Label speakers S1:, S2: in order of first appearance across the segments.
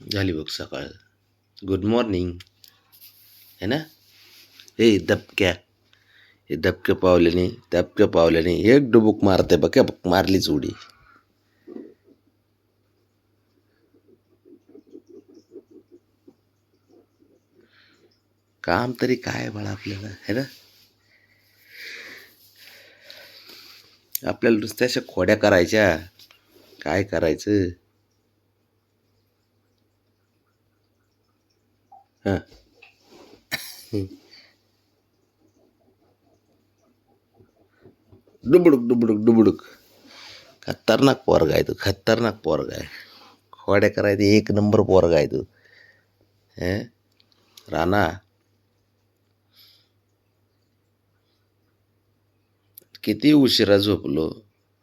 S1: झाली बघ सकाळ. Good morning. है ना. हे दबक्या पावल्याने एक डुबुक मारते बघ मारलीच उडी. काम तरी काय बाळा आपल्याला, है ना. आपल्याला नुसत्या अशा खोड्या करायच्या. काय करायचं. हा. डुबुडुक. खतरनाक पोरगा आहे तू, खतरनाक पोरगा आहे. खोड्या करायचं एक नंबर पोरगा आहे तू. हे राणा, किती उशिरा झोपलो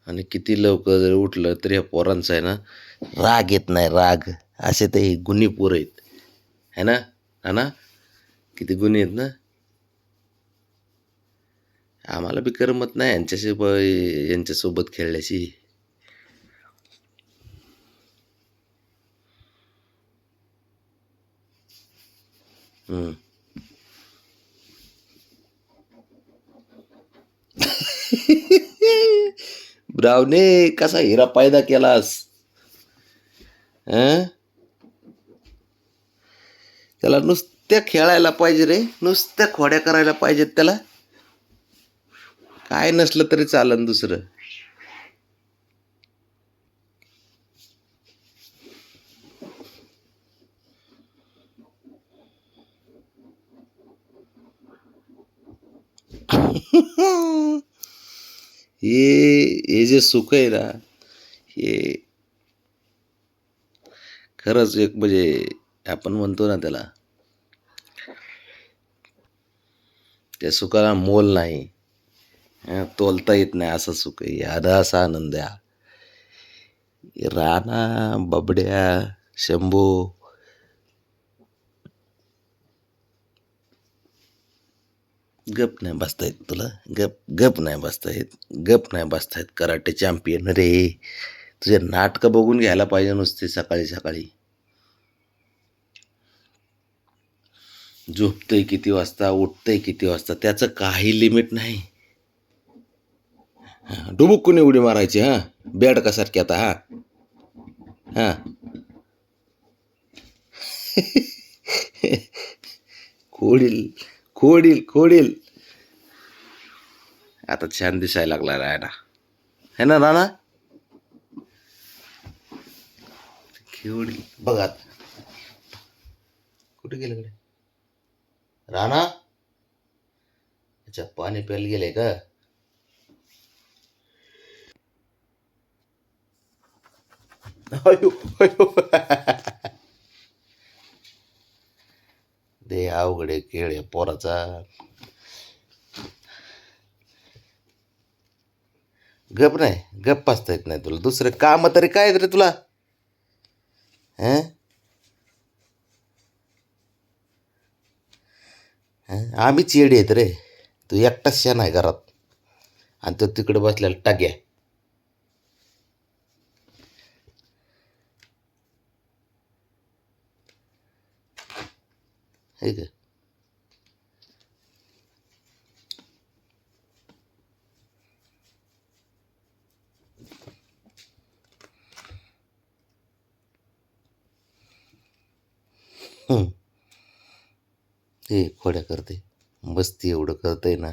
S1: आणि किती लवकर जर उठलं तरी या पोरांचा आहे ना राग येत नाही. राग असे ते गुणी पोरं आहेत, है ना. हा ना. किती गुणी आहेत ना. आम्हाला बी करमत नाही यांच्यासोबत खेळल्याशी. हम्म. ब्रावने कसा हिरा पैदा केलास. अं? त्याला नुसत्या खेळायला पाहिजे रे, नुसत्या खोड्या करायला पाहिजेत त्याला. काय नसलं तरी चालन दुसरं. हे जे सुख आहे ना, हे खरंच एक म्हणजे आपण म्हणतो ना त्याला, त्या सुखाला मोल नाही. तोलता येत नाही असं सुख आहे. असा आनंद आहे. राणा, बबड्या, शंभू, गप नाही बसता येत तुला. गप नाही बसता येत. गप नाही बसता येत. कराटे चॅम्पियन रे. तुझे नाटकं बघून घ्यायला पाहिजे नुसते सकाळी सकाळी. झोपतंय किती वाजता, उठतंय किती वाजता, त्याचं काही लिमिट नाही. डुबुक उडी मारायची. हा. बेडकासारखी आता. हा. हा. खोडील खोडील खोडील. आता छान दिसायला लागला रायना, है ना राणा. खेवडी बघा कुठे गेलं कडे राणा. अच्छा, पाणी प्यायला गेले का. अयो अयो. दे अवघडे खेळ आहे पोराचा. गप नाही, गप बसता येत नाही तुला. दुसरं काम तरी काय रे तुला. हं? आम्ही चेडी आहेत रे. तू एकटाच शान आहे घरात आणि तो तिकडे बसलेला टाक्या. हे का. हे खोड्या करते. मस्ती एवढं करतय ना.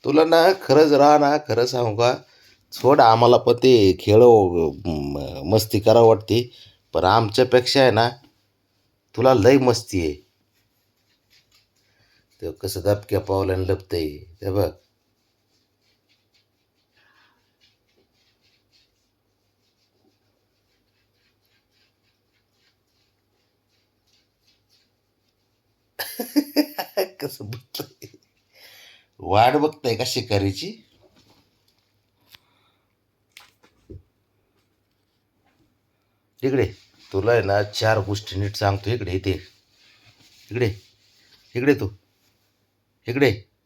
S1: तुला ना खरंच राहा ना, खरं सांगू का. सोड आम्हाला पण ते खेळ मस्ती करावं वाटते. पण आमच्यापेक्षा आहे ना तुला लय मस्ती आहे. ते कसं दबक्या पावल्यानं लपतंय ते बघ. कसं बघतोय. वाट बघताय का शिकारीची. इकडे तुला आहे ना चार गोष्टी नीट सांगतो. इकडे इथे इकडे इकडे तू इकडे